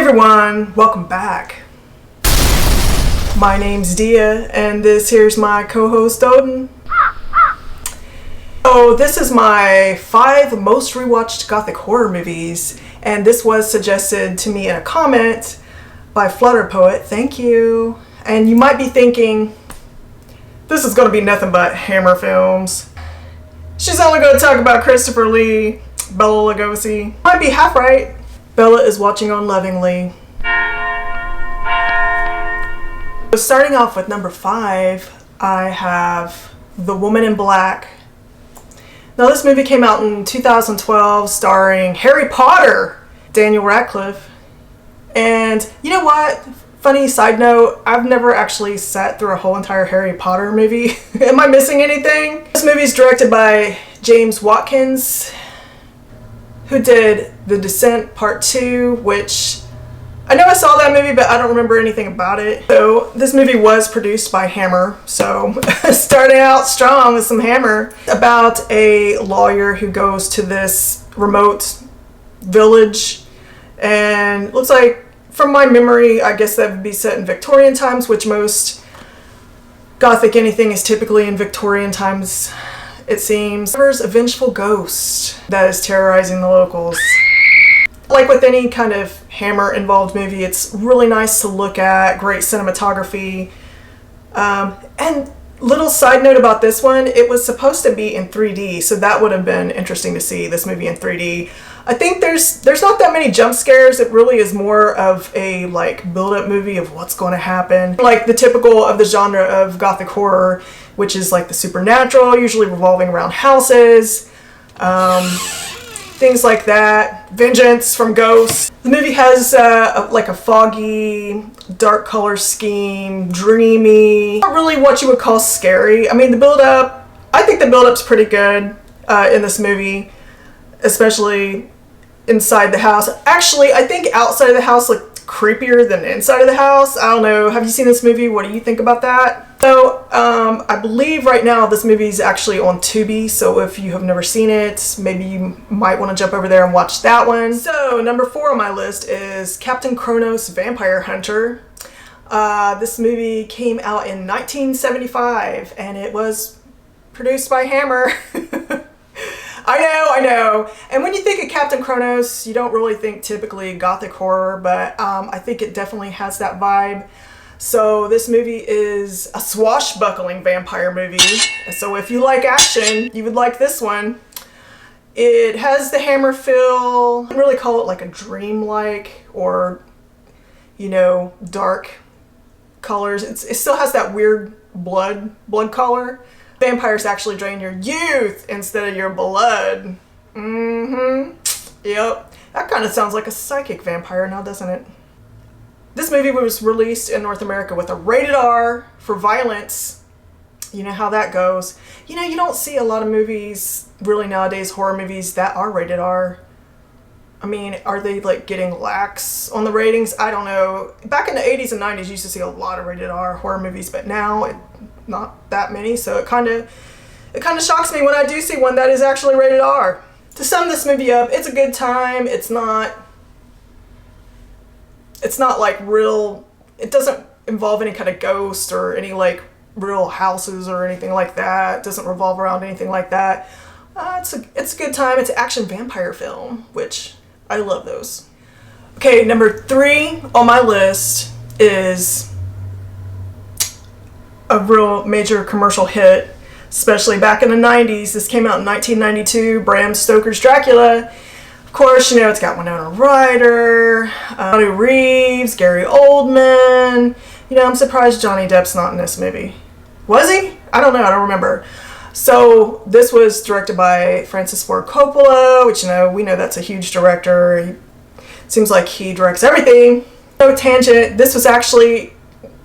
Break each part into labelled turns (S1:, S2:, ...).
S1: everyone, welcome back. My name's Dia, and this here's my co-host Odin. So this is my 5 most rewatched Gothic horror movies, and this was suggested to me in a comment by Flutter Poet. Thank you. And you might be thinking, this is going to be nothing but Hammer films. She's only going to talk about Christopher Lee, Bela Lugosi. Might be half right. Bella is watching on lovingly. So starting off with number 5, I have The Woman in Black. Now this movie came out in 2012 starring Harry Potter, Daniel Radcliffe. And you know what? Funny side note, I've never actually sat through a whole entire Harry Potter movie. Am I missing anything? This movie is directed by James Watkins, who did The Descent Part 2, which I know I saw that movie, but I don't remember anything about it. So this movie was produced by Hammer, so starting out strong with some Hammer, about a lawyer who goes to this remote village, and looks like, from my memory, I guess that would be set in Victorian times, which most Gothic anything is typically in Victorian times, it seems. There's a vengeful ghost that is terrorizing the locals. Like with any kind of Hammer involved movie, it's really nice to look at, great cinematography. And little side note about this one, it was supposed to be in 3D, so that would have been interesting to see this movie in 3D. I think there's not that many jump scares. It really is more of a like build-up movie of what's going to happen. Like the typical of the genre of Gothic horror, which is like the supernatural, usually revolving around houses, things like that. Vengeance from ghosts. The movie has like a foggy, dark color scheme, dreamy. Not really what you would call scary. I mean, the build-up, I think the build-up's pretty good in this movie, especially inside the house. Actually, I think outside of the house looked creepier than inside of the house. I don't know. Have you seen this movie? What do you think about that? So, I believe right now this movie is actually on Tubi, so if you have never seen it, maybe you might want to jump over there and watch that one. So, number 4 on my list is Captain Kronos Vampire Hunter. This movie came out in 1975, and it was produced by Hammer. I know. And when you think of Captain Kronos, you don't really think typically Gothic horror, but I think it definitely has that vibe. So this movie is a swashbuckling vampire movie. So if you like action, you would like this one. It has the Hammer feel. I wouldn't really call it like a dreamlike or, you know, dark colors. It still has that weird blood color. Vampires actually drain your youth instead of your blood. Yep. That kind of sounds like a psychic vampire now, doesn't it? This movie was released in North America with a rated R for violence. You know how that goes. You know, you don't see a lot of movies, really nowadays, horror movies that are rated R. I mean, are they like getting lax on the ratings? I don't know. Back in the 80s and 90s, you used to see a lot of rated R horror movies, but now not that many, so it kind of shocks me when I do see one that is actually rated R. To sum this movie up, it's a good time. It's not like real, it doesn't involve any kind of ghost or any like real houses or anything like that. It doesn't revolve around anything like that. It's a good time. It's an action vampire film, which I love those. Okay, number 3 on my list is a real major commercial hit, especially back in the 90s. This came out in 1992, Bram Stoker's Dracula. Of course, you know, it's got Wynona Ryder, Reeves, Gary Oldman. You know, I'm surprised Johnny Depp's not in this movie. Was he? I don't know, I don't remember. So, this was directed by Francis Ford Coppola, which, you know, we know that's a huge director. It seems like he directs everything. No tangent, this was actually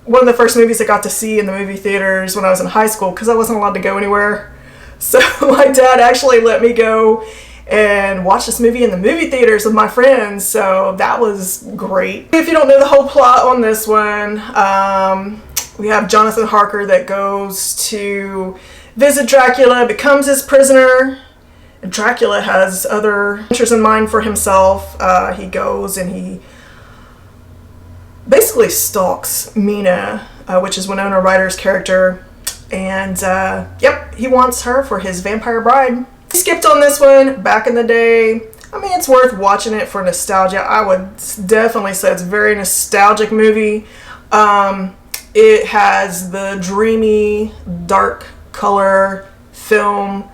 S1: one of the first movies I got to see in the movie theaters when I was in high school, because I wasn't allowed to go anywhere. So my dad actually let me go and watch this movie in the movie theaters with my friends, so that was great. If you don't know the whole plot on this one, we have Jonathan Harker that goes to visit Dracula, becomes his prisoner. Dracula has other adventures in mind for himself. He goes and he basically stalks Mina, which is Wynona Ryder's character. And, yep, he wants her for his vampire bride. I skipped on this one back in the day. I mean, it's worth watching it for nostalgia. I would definitely say it's a very nostalgic movie. It has the dreamy, dark color film,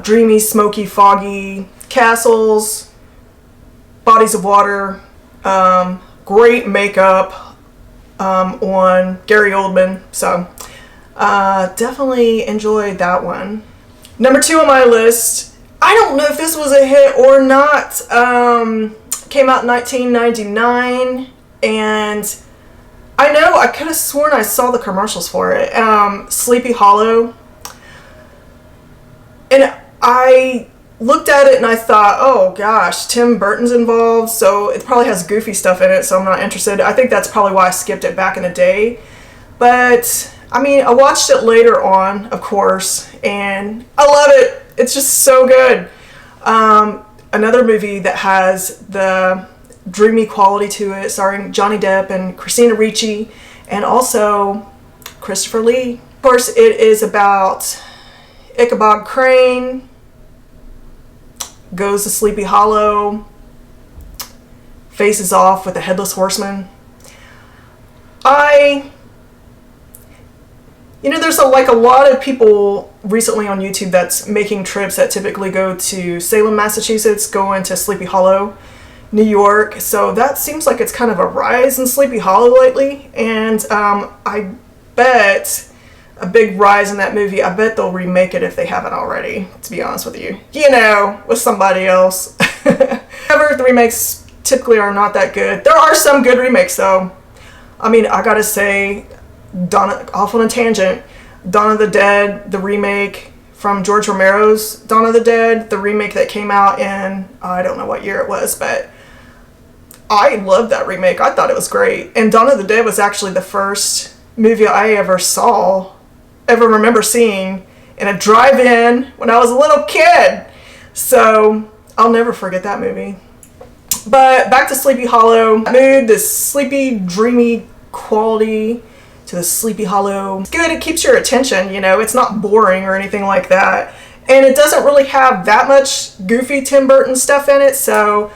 S1: dreamy, smoky, foggy castles, bodies of water, great makeup on Gary Oldman. So definitely enjoyed that one. Number 2 on my list, I don't know if this was a hit or not. Came out in 1999, and I know I could have sworn I saw the commercials for it. Sleepy Hollow. And I looked at it and I thought, oh gosh, Tim Burton's involved, so it probably has goofy stuff in it, so I'm not interested. I think that's probably why I skipped it back in the day. But, I mean, I watched it later on, of course, and I love it. It's just so good. Another movie that has the dreamy quality to it, starring Johnny Depp and Christina Ricci, and also Christopher Lee. Of course, it is about Ichabod Crane goes to Sleepy Hollow, faces off with a headless horseman. There's a lot of people recently on YouTube that's making trips that typically go to Salem, Massachusetts, going to Sleepy Hollow, New York. So that seems like it's kind of a rise in Sleepy Hollow lately. And I bet a big rise in that movie. I bet they'll remake it if they haven't already, to be honest with you. With somebody else. However, the remakes typically are not that good. There are some good remakes, though. I mean, I gotta say, off on a tangent, Dawn of the Dead, the remake from George Romero's Dawn of the Dead, the remake that came out in, I don't know what year it was, but I loved that remake. I thought it was great. And Dawn of the Dead was actually the first movie I ever remember seeing in a drive-in when I was a little kid. So I'll never forget that movie. But back to Sleepy Hollow. Mood, this sleepy, dreamy quality to the Sleepy Hollow. It's good, it keeps your attention, it's not boring or anything like that. And it doesn't really have that much goofy Tim Burton stuff in it, so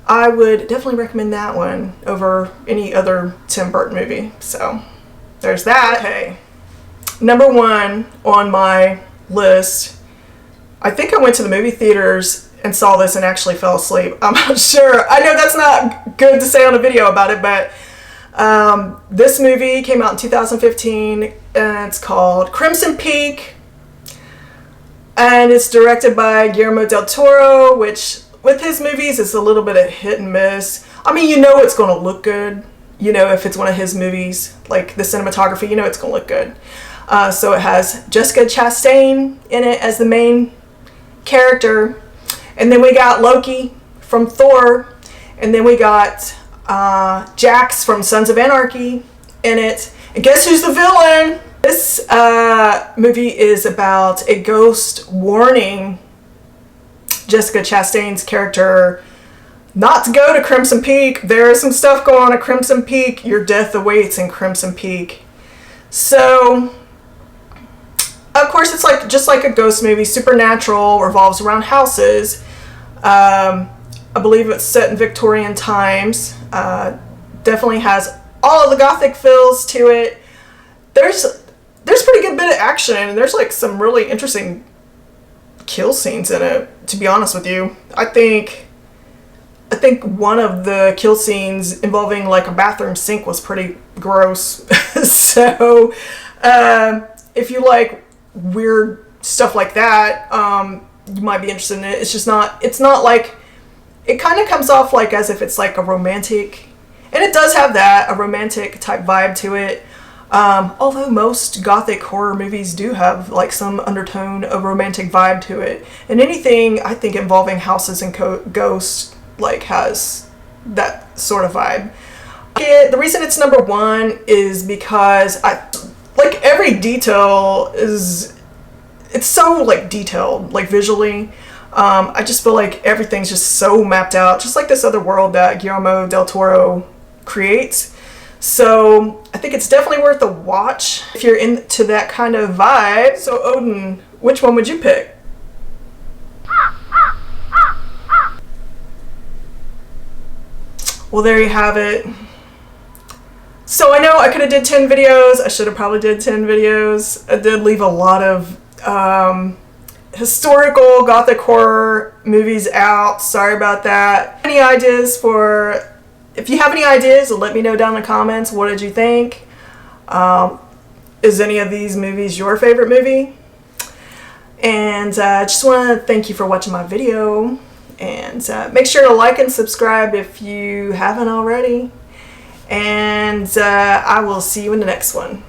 S1: I would definitely recommend that one over any other Tim Burton movie. So there's that. Okay. Number 1 on my list, I think I went to the movie theaters and saw this and actually fell asleep. I'm not sure. I know that's not good to say on a video about it, but this movie came out in 2015, and it's called Crimson Peak, and it's directed by Guillermo del Toro, which with his movies is a little bit of hit and miss. I mean, it's going to look good. If it's one of his movies, like the cinematography, it's going to look good. So it has Jessica Chastain in it as the main character, and then we got Loki from Thor, and then we got Jax from Sons of Anarchy in it. And guess who's the villain? This movie is about a ghost warning Jessica Chastain's character not to go to Crimson Peak. There is some stuff going on at Crimson Peak. Your death awaits in Crimson Peak. So, of course, it's just like a ghost movie. Supernatural, revolves around houses. I believe it's set in Victorian times. Definitely has all of the Gothic feels to it. There's pretty good bit of action, and there's some really interesting kill scenes in it, to be honest with you. I think one of the kill scenes involving a bathroom sink was pretty gross. So if you like weird stuff like that, you might be interested in it. It's not it kind of comes off as if it's a romantic, and it does have a romantic type vibe to it. Although most Gothic horror movies do have some undertone of romantic vibe to it. And anything, I think, involving houses and ghosts has that sort of vibe. The reason it's number 1 is because every detail it's so detailed, visually. I just feel everything's just so mapped out, just like this other world that Guillermo del Toro creates. So I think it's definitely worth a watch if you're into that kind of vibe. So Odin, which one would you pick? Well, there you have it. So I know I could have did 10 videos. I should have probably did 10 videos. I did leave a lot of historical gothic horror movies out. Sorry about that. Any ideas for... If you have any ideas, let me know down in the comments. What did you think? Is any of these movies your favorite movie? And I just want to thank you for watching my video. And make sure to like and subscribe if you haven't already. And I will see you in the next one.